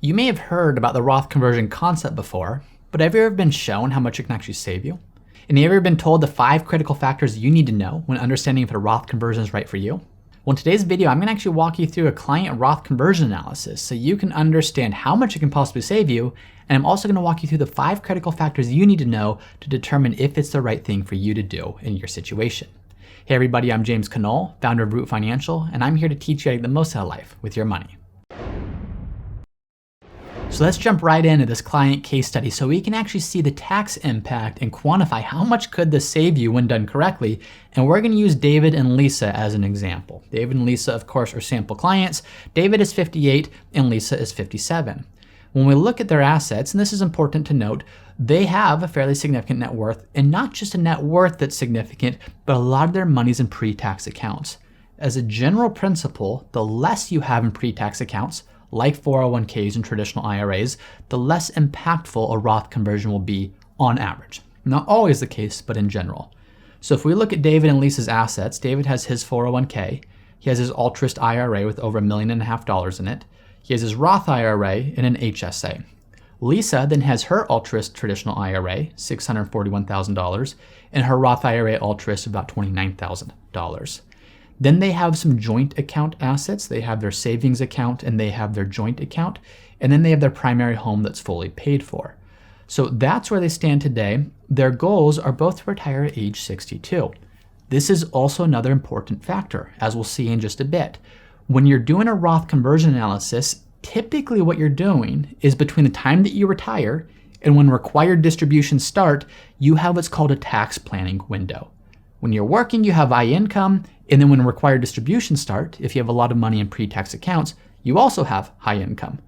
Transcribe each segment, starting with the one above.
You may have heard about the Roth conversion concept before, but have you ever been shown how much it can actually save you? And have you ever been told the 5 critical factors you need to know when understanding if a Roth conversion is right for you? Well, in today's video, I'm going to actually walk you through a client Roth conversion analysis so you can understand how much it can possibly save you, and I'm also going to walk you through the 5 critical factors you need to know to determine if it's the right thing for you to do in your situation. Hey everybody, I'm James Knoll, founder of Root Financial, and I'm here to teach you how to get the most out of life with your money. So let's jump right into this client case study so we can actually see the tax impact and quantify how much could this save you when done correctly. And we're going to use David and Lisa as an example. David and Lisa, of course, are sample clients. David is 58 and Lisa is 57. When we look at their assets, and this is important to note, they have a fairly significant net worth, and not just a net worth that's significant, but a lot of their money's in pre-tax accounts. As a general principle, the less you have in pre-tax accounts, like 401ks and traditional IRAs, the less impactful a Roth conversion will be on average. Not always the case, but in general. So if we look at David and Lisa's assets, David has his 401k, he has his altruist IRA with over $1.5 million in it, he has his Roth IRA and an HSA. Lisa then has her altruist traditional IRA, $641,000, and her Roth IRA altruist about $29,000. Then they have some joint account assets. They have their savings account and they have their joint account. And then they have their primary home that's fully paid for. So that's where they stand today. Their goals are both to retire at age 62. This is also another important factor, as we'll see in just a bit. When you're doing a Roth conversion analysis, typically what you're doing is between the time that you retire and when required distributions start, you have what's called a tax planning window. When you're working, you have high income, and then when required distributions start, if you have a lot of money in pre-tax accounts, you also have high income.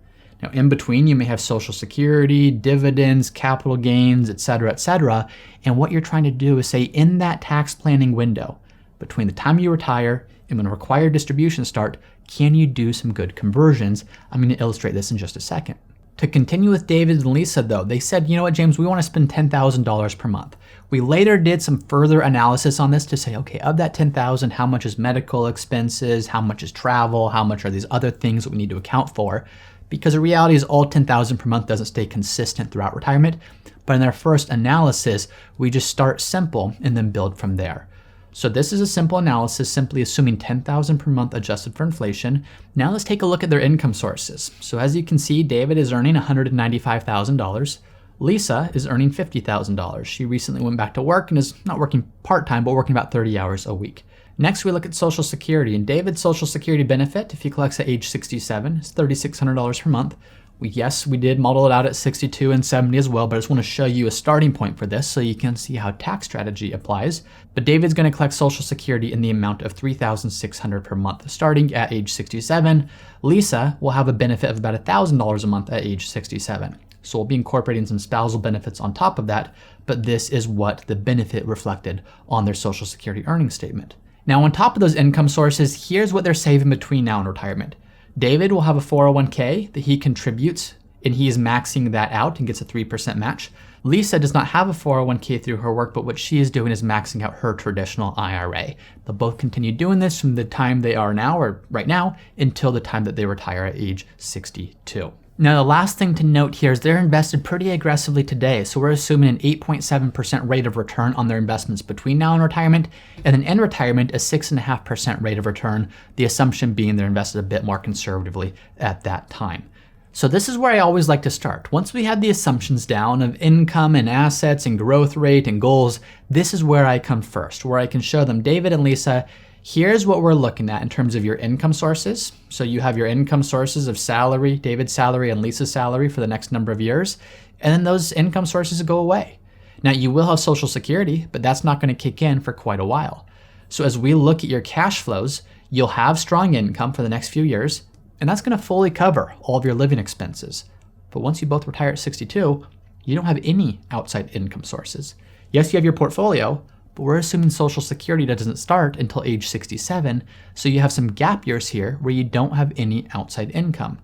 Now, in between, you may have Social Security, dividends, capital gains, etc., and what you're trying to do is say in that tax planning window, between the time you retire and when required distributions start, can you do some good conversions? I'm going to illustrate this in just a second. To continue with David and Lisa though, they said, you know what, James, we want to spend $10,000 per month. We later did some further analysis on this to say, okay, of that $10,000, how much is medical expenses? How much is travel? How much are these other things that we need to account for? Because the reality is all $10,000 per month doesn't stay consistent throughout retirement. But in their first analysis, we just start simple and then build from there. So this is a simple analysis, simply assuming $10,000 per month adjusted for inflation. Now let's take a look at their income sources. So as you can see, David is earning $195,000. Lisa is earning $50,000. She recently went back to work and is not working part-time, but working about 30 hours a week. Next, we look at Social Security. And David's Social Security benefit, if he collects at age 67, is $3,600 per month. Yes, we did model it out at 62 and 70 as well, but I just want to show you a starting point for this so you can see how tax strategy applies. But David's going to collect Social Security in the amount of $3,600 per month starting at age 67. Lisa will have a benefit of about $1,000 a month at age 67. So we'll be incorporating some spousal benefits on top of that, but this is what the benefit reflected on their Social Security earnings statement. Now on top of those income sources, here's what they're saving between now and retirement. David will have a 401k that he contributes, and he is maxing that out and gets a 3% match. Lisa does not have a 401k through her work, but what she is doing is maxing out her traditional IRA. They'll both continue doing this from the time they are now, or right now, until the time that they retire at age 62. Now, the last thing to note here is they're invested pretty aggressively today. So we're assuming an 8.7% rate of return on their investments between now and retirement, and then in retirement, a 6.5% rate of return, the assumption being they're invested a bit more conservatively at that time. So this is where I always like to start. Once we have the assumptions down of income and assets and growth rate and goals, this is where I come first, where I can show them, David and Lisa, here's what we're looking at in terms of your income sources. So you have your income sources of salary, David's salary and Lisa's salary for the next number of years, and then those income sources go away. Now you will have Social Security, but that's not going to kick in for quite a while. So as we look at your cash flows, you'll have strong income for the next few years, and that's going to fully cover all of your living expenses. But once you both retire at 62, you don't have any outside income sources. Yes, you have your portfolio, but we're assuming Social Security doesn't start until age 67, so you have some gap years here where you don't have any outside income.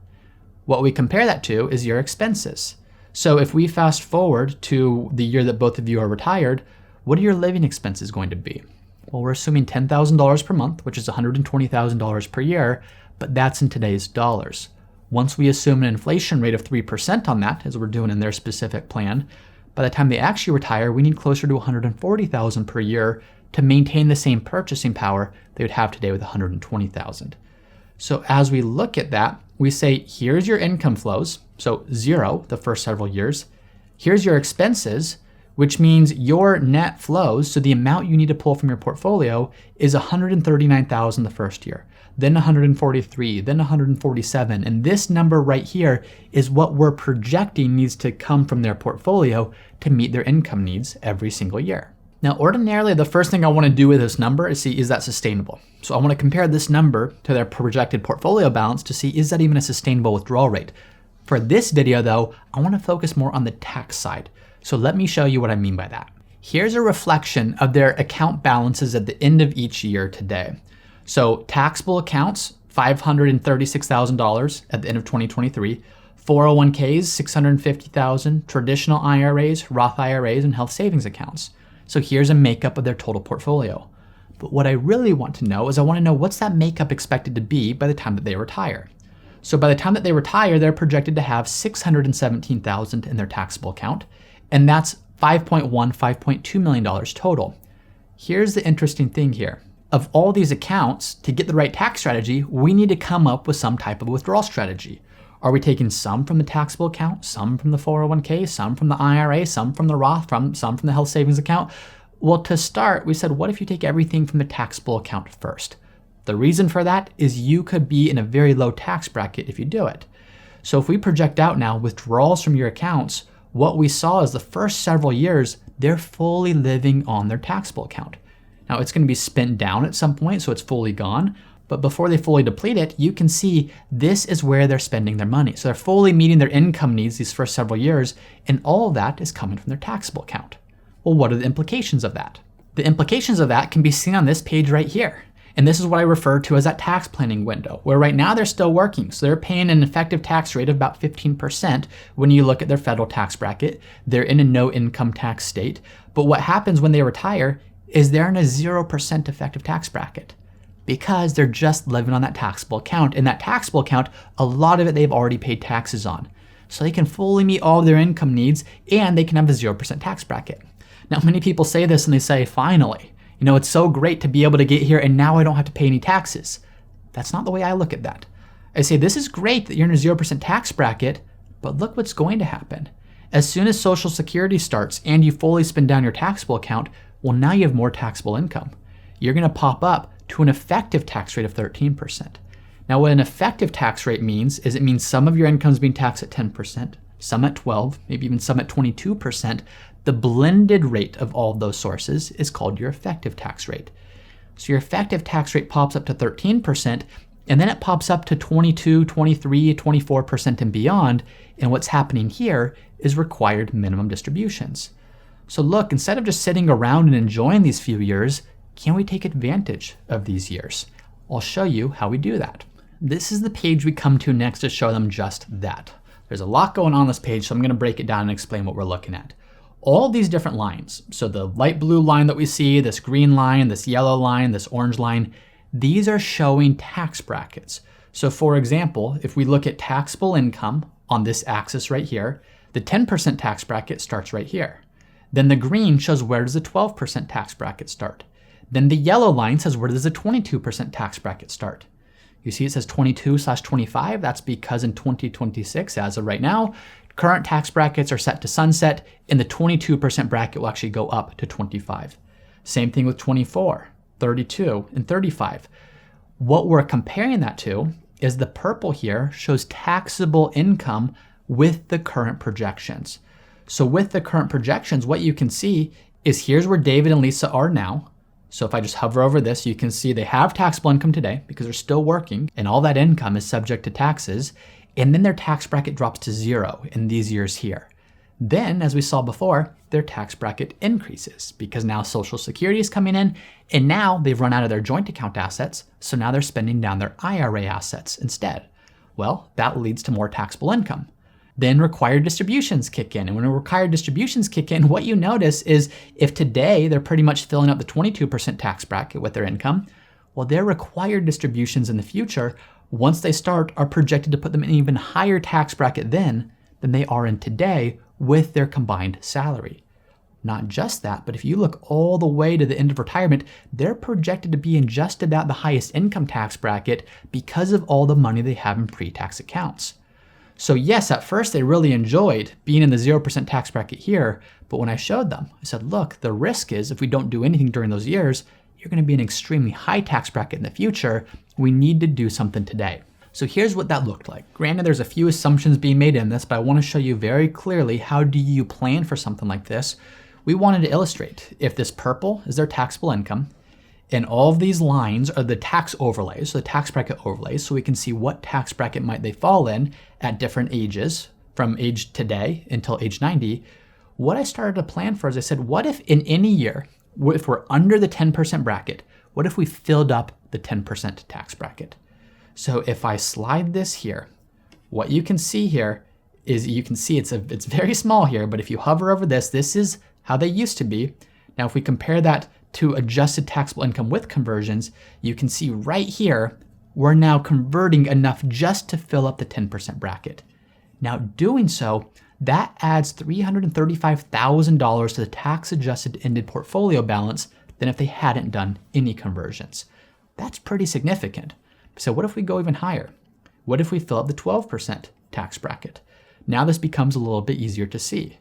What we compare that to is your expenses. So if we fast forward to the year that both of you are retired, what are your living expenses going to be? Well, we're assuming $10,000 per month, which is $120,000 per year, but that's in today's dollars. once we assume an inflation rate of 3% on that, as we're doing in their specific plan, by the time they actually retire, we need closer to $140,000 per year to maintain the same purchasing power they would have today with $120,000. So as we look at that, we say, here's your income flows, so 0 the first several years. Here's your expenses, which means your net flows, so the amount you need to pull from your portfolio is $139,000 the first year, then $143,000, then $147,000, and this number right here is what we're projecting needs to come from their portfolio to meet their income needs every single year. Now, ordinarily, the first thing I want to do with this number is see, is that sustainable? So I want to compare this number to their projected portfolio balance to see, is that even a sustainable withdrawal rate? For this video, though, I want to focus more on the tax side. So let me show you what I mean by that. Here's a reflection of their account balances at the end of each year today. So taxable accounts, $536,000 at the end of 2023, 401ks, $650,000, traditional IRAs, Roth IRAs, and health savings accounts. So here's a makeup of their total portfolio. But what I really want to know is I want to know what's that makeup expected to be by the time that they retire. So by the time that they retire, they're projected to have $617,000 in their taxable account, and that's $5.2 million total. Here's the interesting thing here. Of all these accounts, to get the right tax strategy, we need to come up with some type of withdrawal strategy. Are we taking some from the taxable account, some from the 401k, some from the IRA, some from the Roth, some from the health savings account? Well, to start, we said, what if you take everything from the taxable account first? The reason for that is you could be in a very low tax bracket if you do it. So if we project out now withdrawals from your accounts, what we saw is the first several years, they're fully living on their taxable account. Now it's going to be spent down at some point, so it's fully gone. But before they fully deplete it, you can see this is where they're spending their money. So they're fully meeting their income needs these first several years, and all of that is coming from their taxable account. Well, what are the implications of that? The implications of that can be seen on this page right here. And this is what I refer to as that tax planning window, where right now they're still working. So they're paying an effective tax rate of about 15% when you look at their federal tax bracket. They're in a no income tax state. But what happens when they retire is they're in a 0% effective tax bracket, because they're just living on that taxable account. And that taxable account, a lot of it they've already paid taxes on. So they can fully meet all of their income needs, and they can have a 0% tax bracket. Now, many people say this and they say, finally, it's so great to be able to get here and now I don't have to pay any taxes. That's not the way I look at that. I say, this is great that you're in a 0% tax bracket, but look what's going to happen. As soon as Social Security starts and you fully spend down your taxable account, well, now you have more taxable income. You're going to pop up to an effective tax rate of 13%. Now, what an effective tax rate means is it means some of your income is being taxed at 10%, some at 12%, maybe even some at 22%. The blended rate of all of those sources is called your effective tax rate. So your effective tax rate pops up to 13%, and then it pops up to 22, 23, 24% and beyond. And what's happening here is required minimum distributions. So look, instead of just sitting around and enjoying these few years, can we take advantage of these years? I'll show you how we do that. This is the page we come to next to show them just that. There's a lot going on this page, so I'm going to break it down and explain what we're looking at. All these different lines, so the light blue line that we see, this green line, this yellow line, this orange line, these are showing tax brackets. So for example, if we look at taxable income on this axis right here, the 10% tax bracket starts right here. Then the green shows where does the 12% tax bracket start. Then the yellow line says where does the 22% tax bracket start. You see it says 22/25. That's because in 2026, as of right now, current tax brackets are set to sunset, and the 22% bracket will actually go up to 25. Same thing with 24, 32, and 35. What we're comparing that to is the purple here shows taxable income with the current projections. So with the current projections, what you can see is here's where David and Lisa are now. So if I just hover over this, you can see they have taxable income today because they're still working, and all that income is subject to taxes. And then their tax bracket drops to 0 in these years here. Then, as we saw before, their tax bracket increases because now Social Security is coming in, and now they've run out of their joint account assets, so now they're spending down their IRA assets instead. Well, that leads to more taxable income. Then required distributions kick in, and when required distributions kick in, what you notice is if today they're pretty much filling up the 22% tax bracket with their income, well, their required distributions in the future once they start, are projected to put them in an even higher tax bracket then than they are in today with their combined salary. Not just that, but if you look all the way to the end of retirement, they're projected to be in just about the highest income tax bracket because of all the money they have in pre-tax accounts. So yes, at first they really enjoyed being in the 0% tax bracket here, but when I showed them, I said, look, the risk is if we don't do anything during those years, you're going to be in an extremely high tax bracket in the future. We need to do something today. So here's what that looked like. Granted, there's a few assumptions being made in this, but I want to show you very clearly how do you plan for something like this. We wanted to illustrate if this purple is their taxable income, and all of these lines are the tax overlays, so the tax bracket overlays, so we can see what tax bracket might they fall in at different ages, from age today until age 90. What I started to plan for is I said, what if in any year, if we're under the 10% bracket, what if we filled up the 10% tax bracket? So if I slide this here, what you can see here is you can see it's very small here, but if you hover over this, this is how they used to be. Now, if we compare that to adjusted taxable income with conversions, you can see right here, we're now converting enough just to fill up the 10% bracket. Now, doing so, that adds $335,000 to the tax-adjusted ended portfolio balance than if they hadn't done any conversions. That's pretty significant. So what if we go even higher? What if we fill up the 12% tax bracket? Now this becomes a little bit easier to see.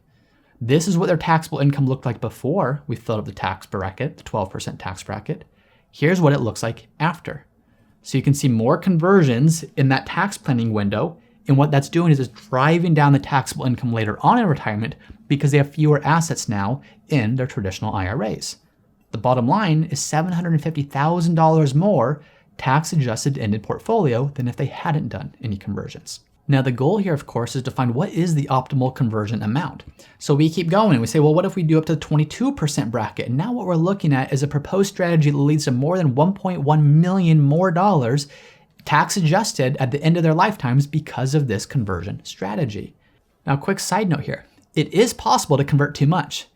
This is what their taxable income looked like before we filled up the tax bracket, the 12% tax bracket. Here's what it looks like after. So you can see more conversions in that tax planning window, and what that's doing is it's driving down the taxable income later on in retirement because they have fewer assets now in their traditional IRAs. The bottom line is $750,000 more tax-adjusted ended portfolio than if they hadn't done any conversions. Now the goal here, of course, is to find what is the optimal conversion amount. So we keep going and we say, well, what if we do up to the 22% bracket? And now what we're looking at is a proposed strategy that leads to more than $1.1 million more dollars tax adjusted at the end of their lifetimes because of this conversion strategy. Now, quick side note here. It is possible to convert too much.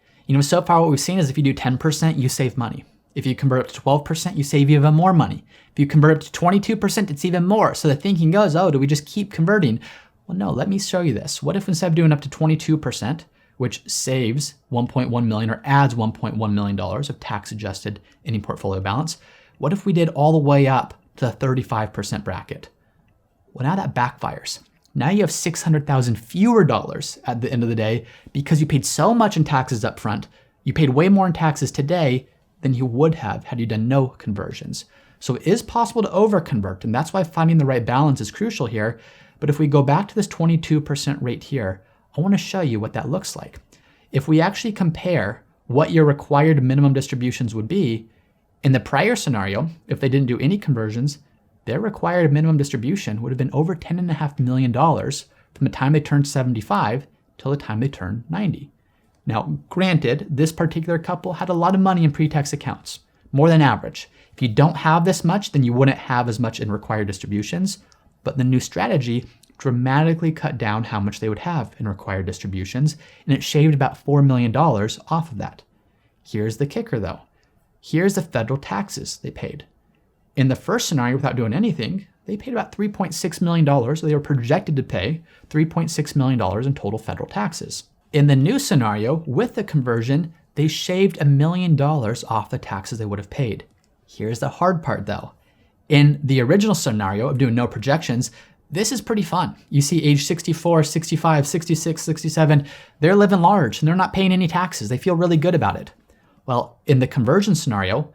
So far what we've seen is if you do 10%, you save money. If you convert up to 12%, you save even more money. If you convert up to 22%, it's even more. So the thinking goes, oh, do we just keep converting? Well, no, let me show you this. What if instead of doing up to 22%, which saves $1.1 million or adds $1.1 million of tax adjusted ending portfolio balance, what if we did all the way up to the 35% bracket? Well, now that backfires. Now you have $600,000 fewer dollars at the end of the day because you paid so much in taxes up front. You paid way more in taxes today than you would have had you done no conversions. So it is possible to over-convert, and that's why finding the right balance is crucial here. But if we go back to this 22% rate here, I want to show you what that looks like. If we actually compare what your required minimum distributions would be, in the prior scenario, if they didn't do any conversions, their required minimum distribution would have been over $10.5 million from the time they turned 75 till the time they turned 90. Now, granted, this particular couple had a lot of money in pre-tax accounts, more than average. If you don't have this much, then you wouldn't have as much in required distributions, but the new strategy dramatically cut down how much they would have in required distributions, and it shaved about $4 million off of that. Here's the kicker though. Here's the federal taxes they paid. In the first scenario, without doing anything, they paid about $3.6 million. So they were projected to pay $3.6 million in total federal taxes. In the new scenario, with the conversion, they shaved $1 million off the taxes they would have paid. Here's the hard part though. In the original scenario of doing no projections, this is pretty fun. You see age 64, 65, 66, 67, they're living large and they're not paying any taxes. They feel really good about it. Well, in the conversion scenario,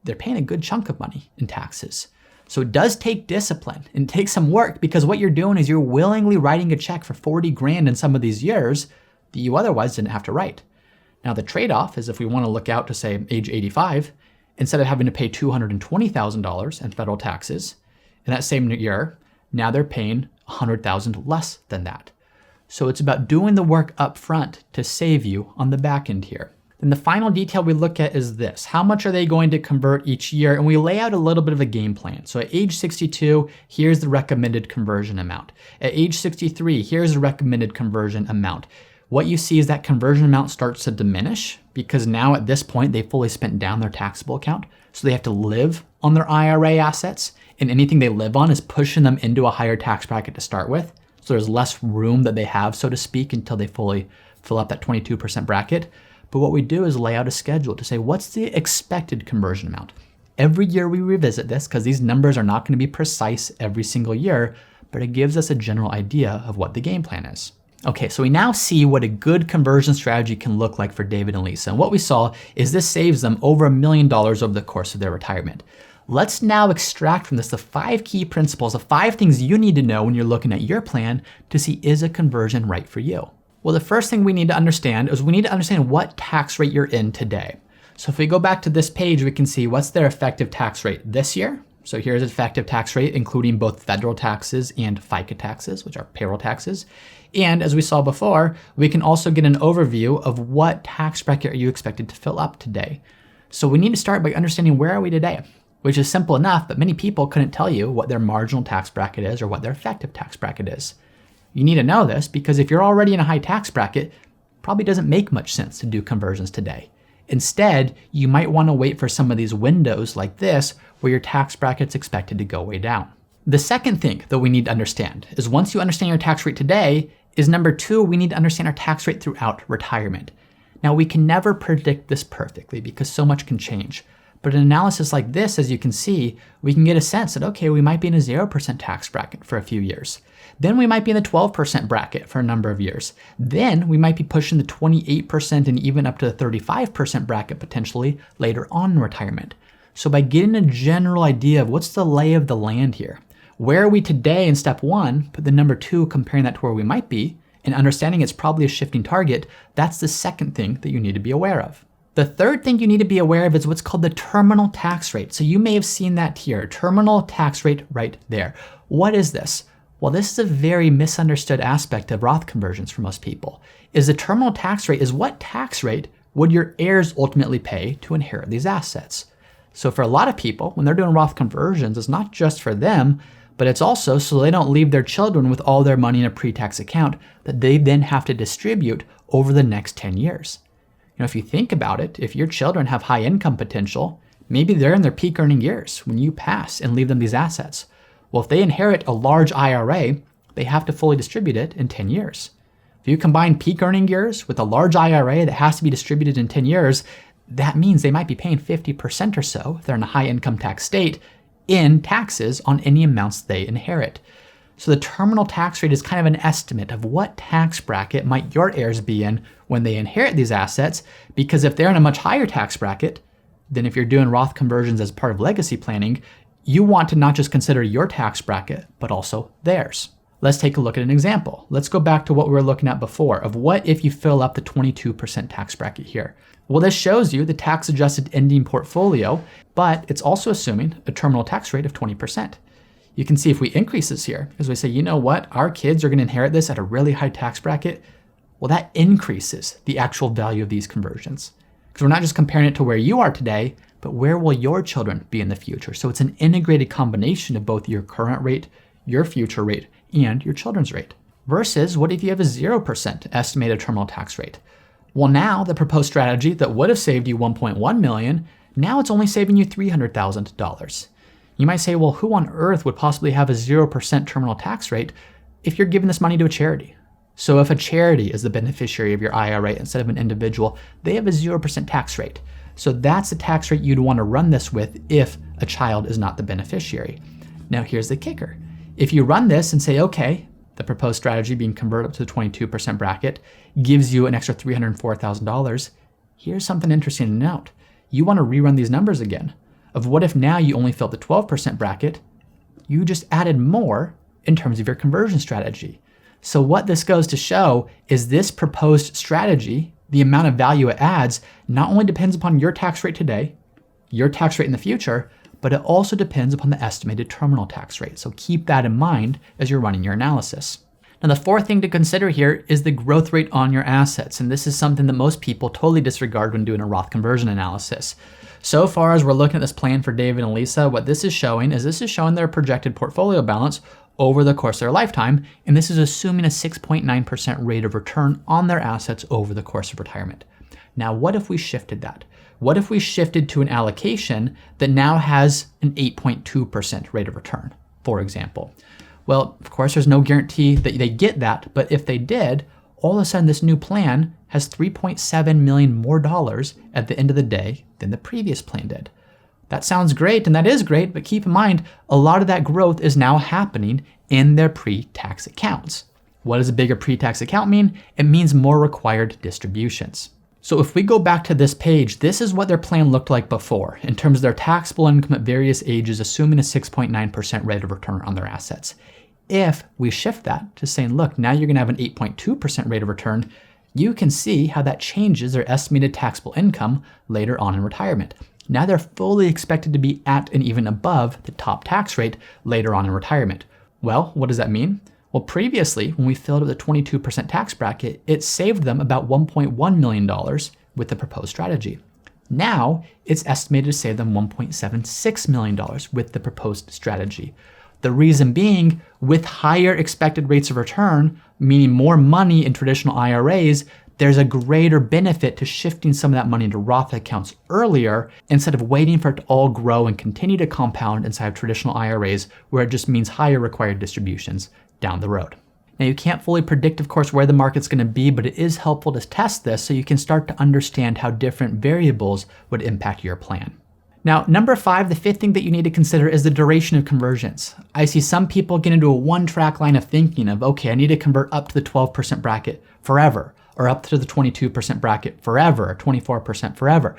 they're paying a good chunk of money in taxes. So it does take discipline and take some work because what you're doing is you're willingly writing a check for 40 grand in some of these years that you otherwise didn't have to write. Now the trade-off is if we want to look out to say age 85, instead of having to pay $220,000 in federal taxes in that same year, now they're paying $100,000 less than that. So it's about doing the work up front to save you on the back end here. Then the final detail we look at is this. How much are they going to convert each year? And we lay out a little bit of a game plan. So at age 62, here's the recommended conversion amount. At age 63, here's the recommended conversion amount. What you see is that conversion amount starts to diminish because now at this point, they fully spent down their taxable account. So they have to live on their IRA assets. and anything they live on is pushing them into a higher tax bracket to start with. So there's less room that they have, so to speak, until they fully fill up that 22% bracket. But what we do is lay out a schedule to say, what's the expected conversion amount? Every year we revisit this because these numbers are not going to be precise every single year, but it gives us a general idea of what the game plan is. Okay, so we now see what a good conversion strategy can look like for David and Lisa. And what we saw is this saves them over $1 million over the course of their retirement. Let's now extract from this the 5 key principles, the 5 things you need to know when you're looking at your plan to see, is a conversion right for you? Well, the first thing we need to understand is we need to understand what tax rate you're in today. So if we go back to this page, we can see what's their effective tax rate this year. So here's effective tax rate, including both federal taxes and FICA taxes, which are payroll taxes. And as we saw before, we can also get an overview of what tax bracket are you expected to fill up today. So we need to start by understanding, where are we today? Which is simple enough, but many people couldn't tell you what their marginal tax bracket is or what their effective tax bracket is. You need to know this because if you're already in a high tax bracket, it probably doesn't make much sense to do conversions today. Instead, you might want to wait for some of these windows like this where your tax bracket's expected to go way down. The second thing that we need to understand is, once you understand your tax rate today, is number 2, we need to understand our tax rate throughout retirement. Now, we can never predict this perfectly because so much can change. But an analysis like this, as you can see, we can get a sense that, okay, we might be in a 0% tax bracket for a few years. Then we might be in the 12% bracket for a number of years. Then we might be pushing the 28% and even up to the 35% bracket potentially later on in retirement. So by getting a general idea of what's the lay of the land here, where are we today in step 1, but then number 2, comparing that to where we might be, and understanding it's probably a shifting target, that's the second thing that you need to be aware of. The third thing you need to be aware of is what's called the terminal tax rate. So you may have seen that here, terminal tax rate right there. What is this? Well, this is a very misunderstood aspect of Roth conversions for most people. Is the terminal tax rate is what tax rate would your heirs ultimately pay to inherit these assets? So for a lot of people, when they're doing Roth conversions, it's not just for them, but it's also so they don't leave their children with all their money in a pre-tax account that they then have to distribute over the next 10 years. You know, if you think about it, if your children have high income potential, maybe they're in their peak earning years when you pass and leave them these assets. Well, if they inherit a large IRA, they have to fully distribute it in 10 years. If you combine peak earning years with a large IRA that has to be distributed in 10 years, that means they might be paying 50% or so, if they're in a high income tax state, in taxes on any amounts they inherit. So the terminal tax rate is kind of an estimate of what tax bracket might your heirs be in when they inherit these assets, because if they're in a much higher tax bracket, then if you're doing Roth conversions as part of legacy planning, you want to not just consider your tax bracket, but also theirs. Let's take a look at an example. Let's go back to what we were looking at before of what if you fill up the 22% tax bracket here. Well, this shows you the tax adjusted ending portfolio, but it's also assuming a terminal tax rate of 20%. You can see if we increase this here, because we say, you know what, our kids are going to inherit this at a really high tax bracket. Well, that increases the actual value of these conversions. Because we're not just comparing it to where you are today, but where will your children be in the future? So it's an integrated combination of both your current rate, your future rate, and your children's rate. Versus what if you have a 0% estimated terminal tax rate? Well, now the proposed strategy that would have saved you $1.1 million, now it's only saving you $300,000. You might say, well, who on earth would possibly have a 0% terminal tax rate if you're giving this money to a charity? So if a charity is the beneficiary of your IRA instead of an individual, they have a 0% tax rate. So that's the tax rate you'd want to run this with if a child is not the beneficiary. Now here's the kicker. If you run this and say, okay, the proposed strategy being converted up to the 22% bracket gives you an extra $304,000, here's something interesting to note. You want to rerun these numbers again. Of what if now you only filled the 12% bracket, you just added more in terms of your conversion strategy. So what this goes to show is this proposed strategy, the amount of value it adds, not only depends upon your tax rate today, your tax rate in the future, but it also depends upon the estimated terminal tax rate. So keep that in mind as you're running your analysis. Now, the fourth thing to consider here is the growth rate on your assets. And this is something that most people totally disregard when doing a Roth conversion analysis. So far as we're looking at this plan for David and Lisa, what this is showing their projected portfolio balance over the course of their lifetime. And this is assuming a 6.9% rate of return on their assets over the course of retirement. Now, what if we shifted that? What if we shifted to an allocation that now has an 8.2% rate of return, for example? Well, of course, there's no guarantee that they get that, but if they did, all of a sudden this new plan has $3.7 million more at the end of the day than the previous plan did. That sounds great, and that is great, but keep in mind, a lot of that growth is now happening in their pre-tax accounts. What does a bigger pre-tax account mean? It means more required distributions. So if we go back to this page, this is what their plan looked like before in terms of their taxable income at various ages, assuming a 6.9% rate of return on their assets. If we shift that to saying, look, now you're gonna have an 8.2% rate of return, you can see how that changes their estimated taxable income later on in retirement. Now they're fully expected to be at and even above the top tax rate later on in retirement. Well, what does that mean? Well, previously, when we filled up the 22% tax bracket, it saved them about $1.1 million with the proposed strategy. Now, it's estimated to save them $1.76 million with the proposed strategy. The reason being, with higher expected rates of return, meaning more money in traditional IRAs, there's a greater benefit to shifting some of that money into Roth accounts earlier instead of waiting for it to all grow and continue to compound inside of traditional IRAs where it just means higher required distributions down the road. Now you can't fully predict, of course, where the market's going to be, but it is helpful to test this so you can start to understand how different variables would impact your plan. Now, number 5, the 5th thing that you need to consider is the duration of conversions. I see some people get into a one-track line of thinking of, okay, I need to convert up to the 12% bracket forever, or up to the 22% bracket forever, or 24% forever.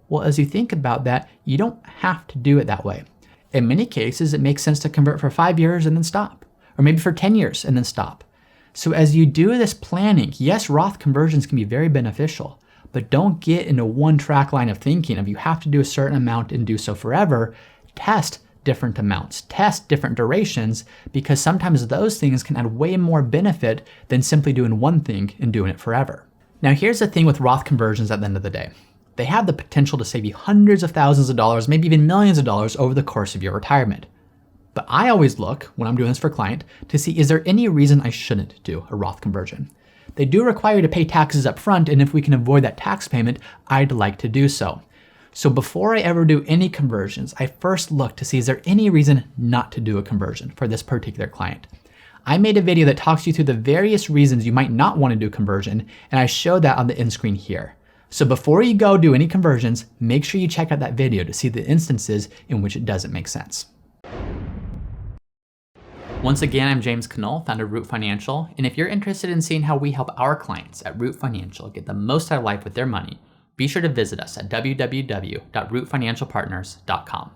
Well, as you think about that, you don't have to do it that way. In many cases, it makes sense to convert for 5 years and then stop, or maybe for 10 years and then stop. So as you do this planning, yes, Roth conversions can be very beneficial, but don't get into one track line of thinking of you have to do a certain amount and do so forever. Test different amounts, test different durations, because sometimes those things can add way more benefit than simply doing one thing and doing it forever. Now here's the thing with Roth conversions at the end of the day. They have the potential to save you hundreds of thousands of dollars, maybe even millions of dollars over the course of your retirement. But I always look, when I'm doing this for a client, to see is there any reason I shouldn't do a Roth conversion? They do require you to pay taxes up front, and if we can avoid that tax payment, I'd like to do so. So before I ever do any conversions, I first look to see is there any reason not to do a conversion for this particular client. I made a video that talks you through the various reasons you might not want to do conversion, and I show that on the end screen here. So before you go do any conversions, make sure you check out that video to see the instances in which it doesn't make sense. Once again, I'm James Knoll, founder of Root Financial, and if you're interested in seeing how we help our clients at Root Financial get the most out of life with their money, be sure to visit us at www.rootfinancialpartners.com.